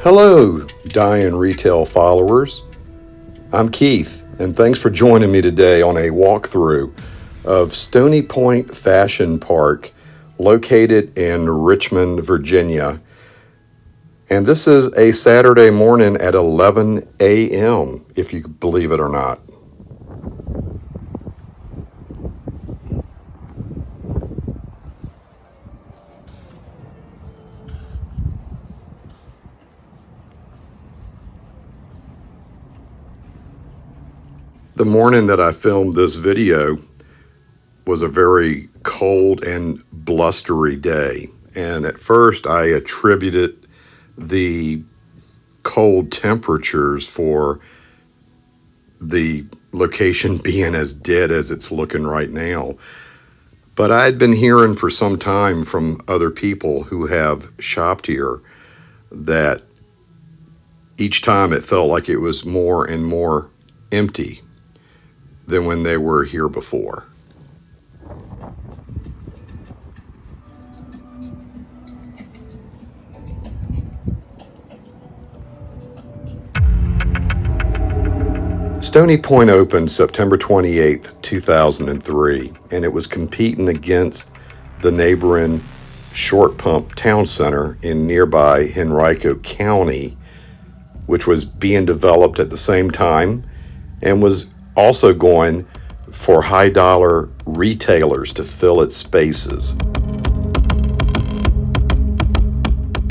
Hello, Diane Retail followers. I'm Keith, and thanks for joining me today on a walkthrough of Stony Point Fashion Park, located in Richmond, Virginia. And this is a Saturday morning at 11 a.m., if you believe it or not. The morning that I filmed this video was a very cold and blustery day. And at first I attributed the cold temperatures for the location being as dead as it's looking right now. But I'd been hearing for some time from other people who have shopped here that each time it felt like it was more and more empty than when they were here before. Stony Point opened September 28th, 2003, and it was competing against the neighboring Pump Towne Center in nearby Henrico County, which was being developed at the same time and was also going for high-dollar retailers to fill its spaces.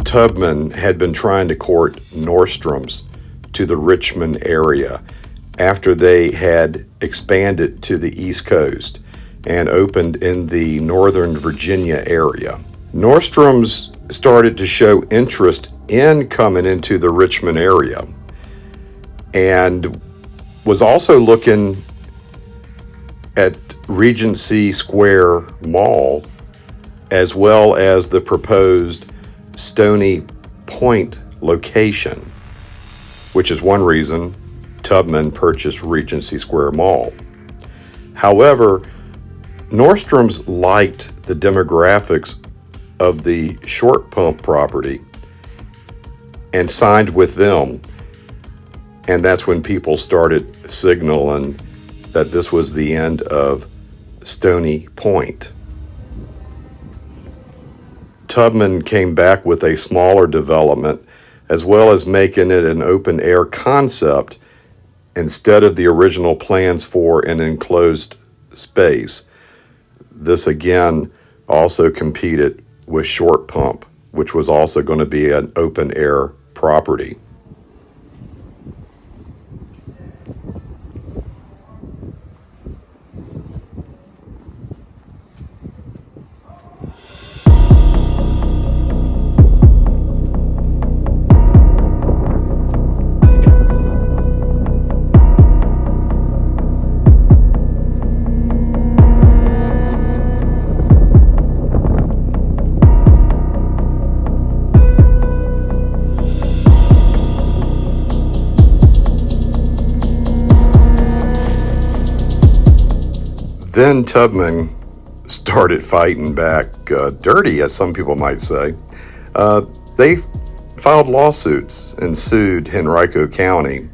Taubman had been trying to court Nordstroms to the Richmond area after they had expanded to the East Coast and opened in the Northern Virginia area. Nordstroms started to show interest in coming into the Richmond area and was also looking at Regency Square Mall as well as the proposed Stony Point location, which is one reason Taubman purchased Regency Square Mall. However, Nordstroms liked the demographics of the Pump property and signed with them. And that's when people started signaling that this was the end of Stony Point. Taubman came back with a smaller development, as well as making it an open-air concept instead of the original plans for an enclosed space. This again also competed with Pump, which was also going to be an open-air property. Then Taubman started fighting back dirty, as some people might say. They filed lawsuits and sued Henrico County,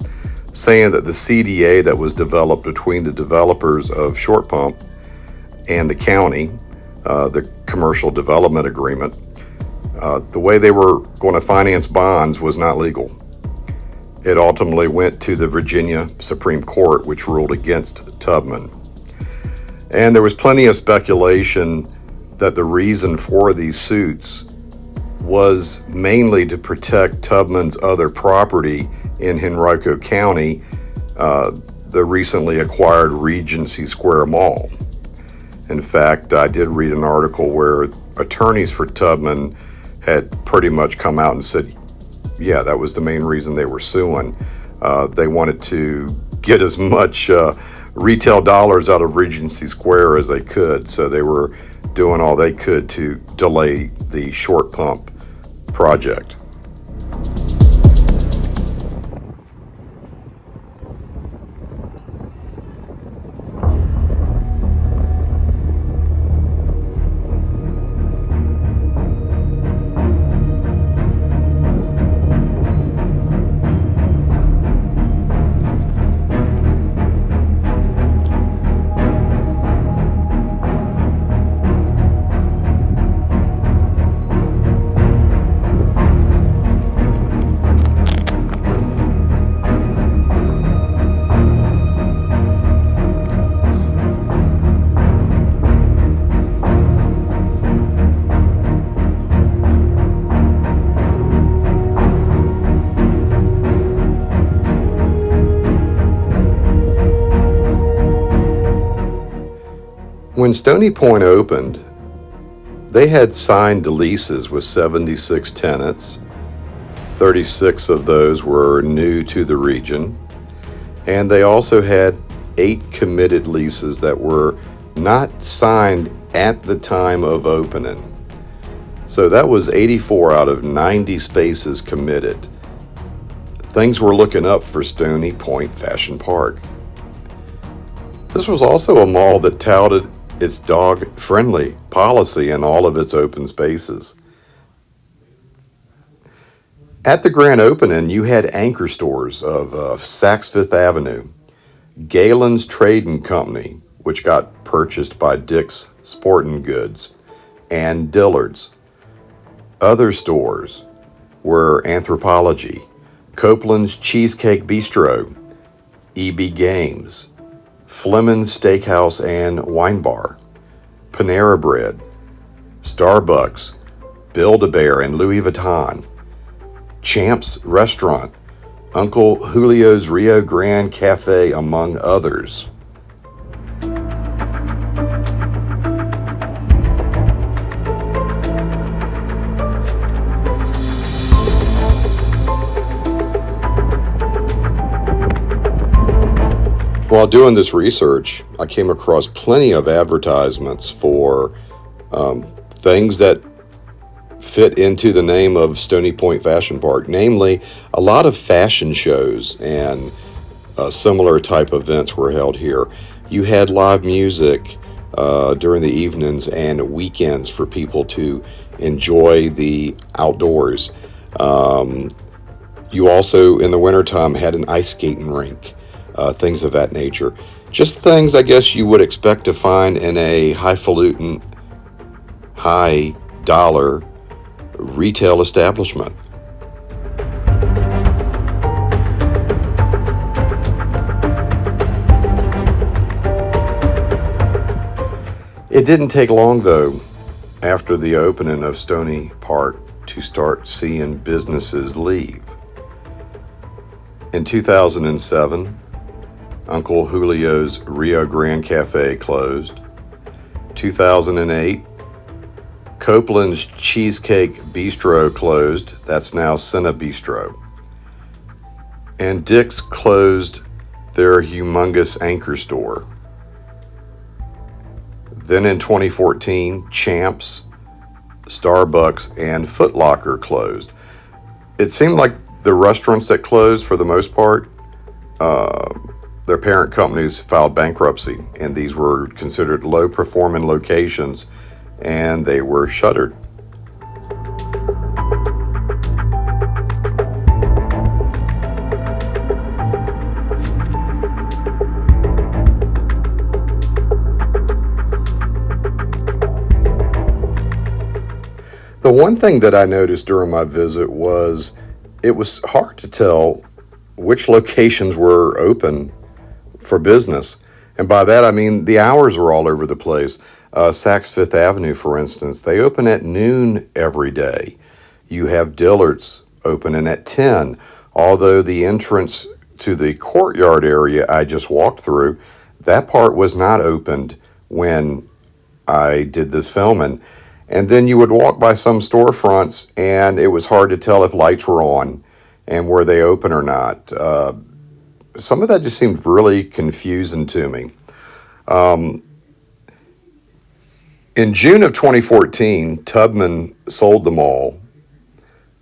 saying that the CDA that was developed between the developers of Pump and the county, the Commercial Development Agreement, the way they were going to finance bonds was not legal. It ultimately went to the Virginia Supreme Court, which ruled against Taubman. And there was plenty of speculation that the reason for these suits was mainly to protect Taubman's other property in Henrico County, the recently acquired Regency Square Mall. In fact, I did read an article where attorneys for Taubman had pretty much come out and said, yeah, that was the main reason they were suing. They wanted to get as much retail dollars out of Regency Square as they could, so they were doing all they could to delay the Pump project. When Stony Point opened, they had signed leases with 76 tenants. 36 of those were new to the region. And they also had 8 committed leases that were not signed at the time of opening. So that was 84 out of 90 spaces committed. Things were looking up for Stony Point Fashion Park. This was also a mall that touted its dog-friendly policy in all of its open spaces. At the grand opening, you had anchor stores of Saks Fifth Avenue, Galen's Trading Company, which got purchased by Dick's Sporting Goods, and Dillard's. Other stores were Anthropologie, Copeland's Cheesecake Bistro, EB Games, Fleming's Steakhouse and Wine Bar, Panera Bread, Starbucks, Build-A-Bear and Louis Vuitton, Champ's Restaurant, Uncle Julio's Rio Grande Cafe, among others. While doing this research, I came across plenty of advertisements for things that fit into the name of Stony Point Fashion Park, namely a lot of fashion shows and similar type events were held here. You had live music during the evenings and weekends for people to enjoy the outdoors. You also, in the wintertime, had an ice skating rink. Things of that nature. Just things I guess you would expect to find in a highfalutin, high-dollar retail establishment. It didn't take long, though, after the opening of Stony Park to start seeing businesses leave. In 2007, Uncle Julio's Rio Grande Cafe closed. 2008, Copeland's Cheesecake Bistro closed. That's now Cinna Bistro. And Dick's closed their humongous anchor store. Then in 2014, Champ's, Starbucks, and Foot Locker closed. It seemed like the restaurants that closed, for the most part, their parent companies filed bankruptcy, and these were considered low-performing locations, and they were shuttered. The one thing that I noticed during my visit was it was hard to tell which locations were open for business. And by that, I mean the hours were all over the place. Saks Fifth Avenue, for instance, they open at noon every day. You have Dillard's opening at 10, although the entrance to the courtyard area I just walked through, that part was not opened when I did this filming. And then you would walk by some storefronts, and it was hard to tell if lights were on and were they open or not. Some of that just seemed really confusing to me. In June of 2014, Taubman sold the mall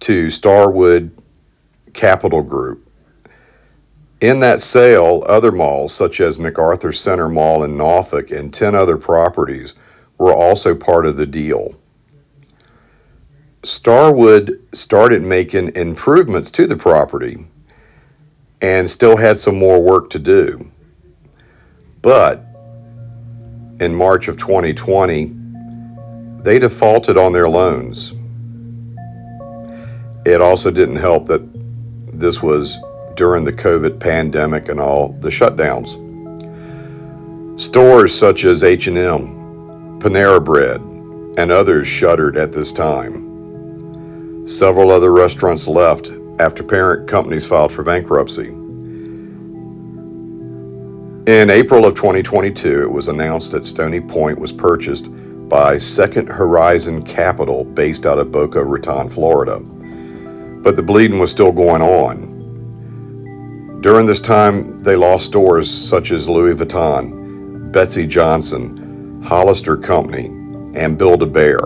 to Starwood Capital Group. In that sale, other malls such as MacArthur Center Mall in Norfolk and 10 other properties were also part of the deal. Starwood started making improvements to the property and still had some more work to do. But in March of 2020, they defaulted on their loans. It also didn't help that this was during the COVID pandemic and all the shutdowns. Stores such as H&M, Panera Bread, and others shuttered at this time. Several other restaurants left after parent companies filed for bankruptcy. In April of 2022, it was announced that Stony Point was purchased by Second Horizon Capital based out of Boca Raton, Florida. But the bleeding was still going on. During this time, they lost stores such as Louis Vuitton, Betsy Johnson, Hollister Company, and Build-A-Bear.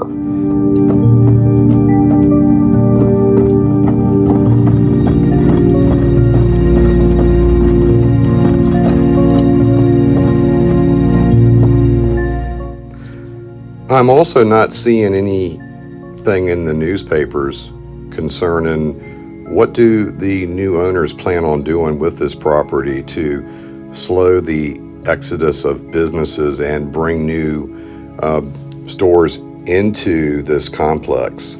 I'm also not seeing anything in the newspapers concerning what do the new owners plan on doing with this property to slow the exodus of businesses and bring new stores into this complex.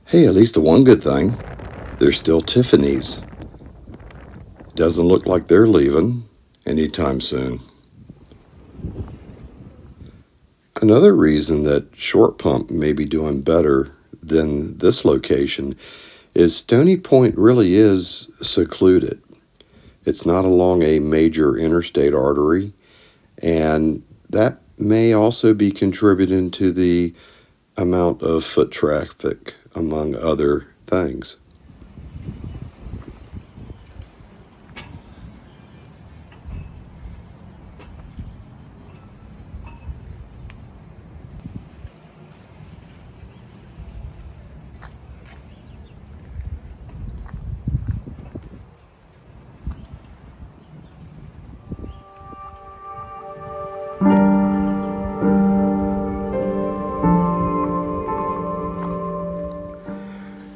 Hey, at least the one good thing, there's still Tiffany's. Doesn't look like they're leaving anytime soon. Another reason that Short Pump may be doing better than this location is Stony Point really is secluded. It's not along a major interstate artery, and that may also be contributing to the amount of foot traffic, among other things.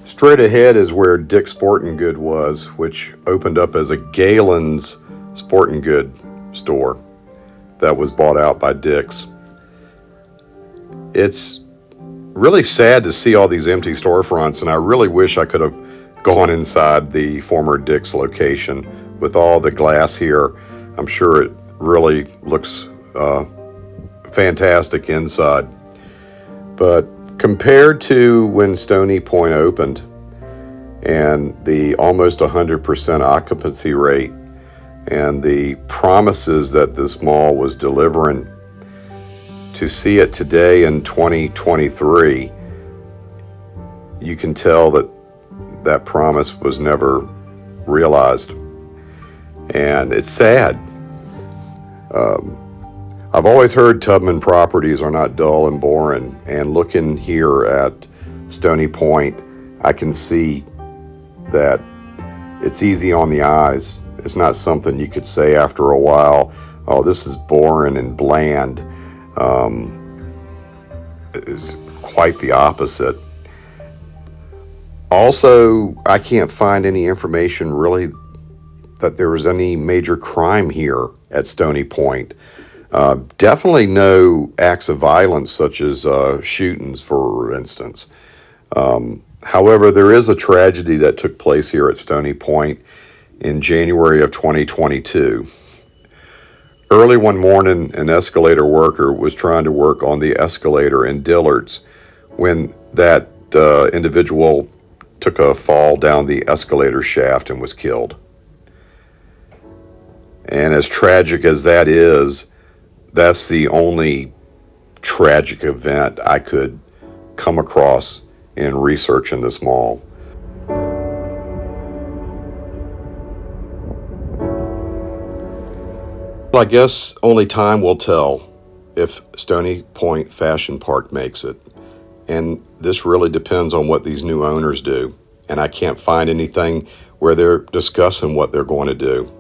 Straight ahead is where Dick's Sporting Good was, which opened up as a Galen's Sporting Good store that was bought out by Dick's. It's really sad to see all these empty storefronts, and I really wish I could have gone inside the former Dick's location with all the glass here. I'm sure it really looks fantastic inside. But compared to when Stony Point opened and the almost 100% occupancy rate and the promises that this mall was delivering, to see it today in 2023, you can tell that that promise was never realized. And it's sad. I've always heard Taubman properties are not dull and boring, and looking here at Stony Point, I can see that it's easy on the eyes. It's not something you could say after a while, oh, this is boring and bland. It's quite the opposite. Also, I can't find any information really that there was any major crime here at Stony Point. Definitely no acts of violence such as shootings, for instance. However, there is a tragedy that took place here at Stony Point in January of 2022. Early one morning, an escalator worker was trying to work on the escalator in Dillard's when that individual took a fall down the escalator shaft and was killed. And as tragic as that is, that's the only tragic event I could come across in researching this mall. I guess only time will tell if Stony Point Fashion Park makes it. And this really depends on what these new owners do. And I can't find anything where they're discussing what they're going to do.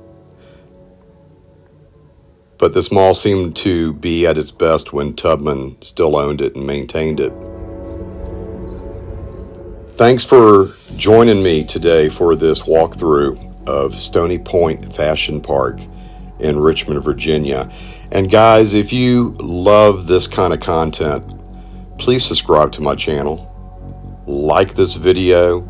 But this mall seemed to be at its best when Taubman still owned it and maintained it. Thanks for joining me today for this walkthrough of Stony Point Fashion Park in Richmond, Virginia. And guys, if you love this kind of content, please subscribe to my channel, like this video,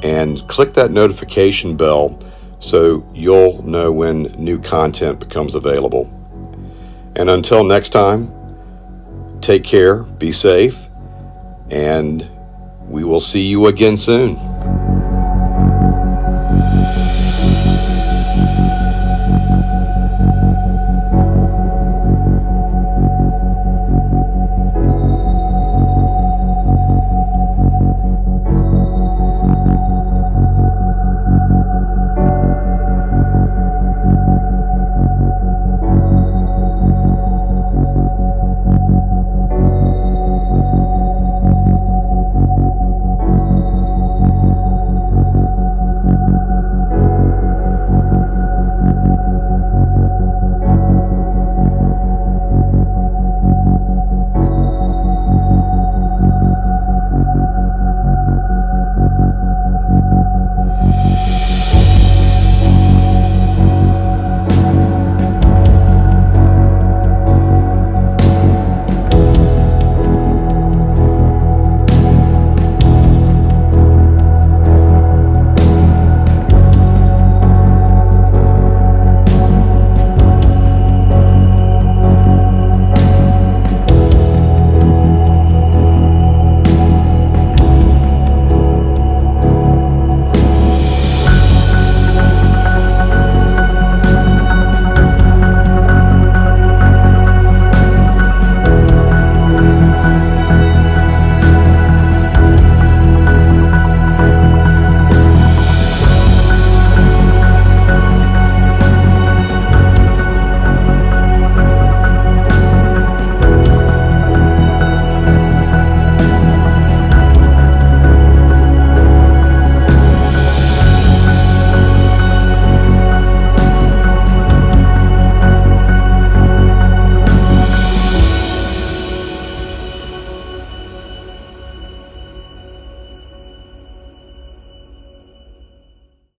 and click that notification bell so you'll know when new content becomes available. And until next time, take care, be safe, and we will see you again soon.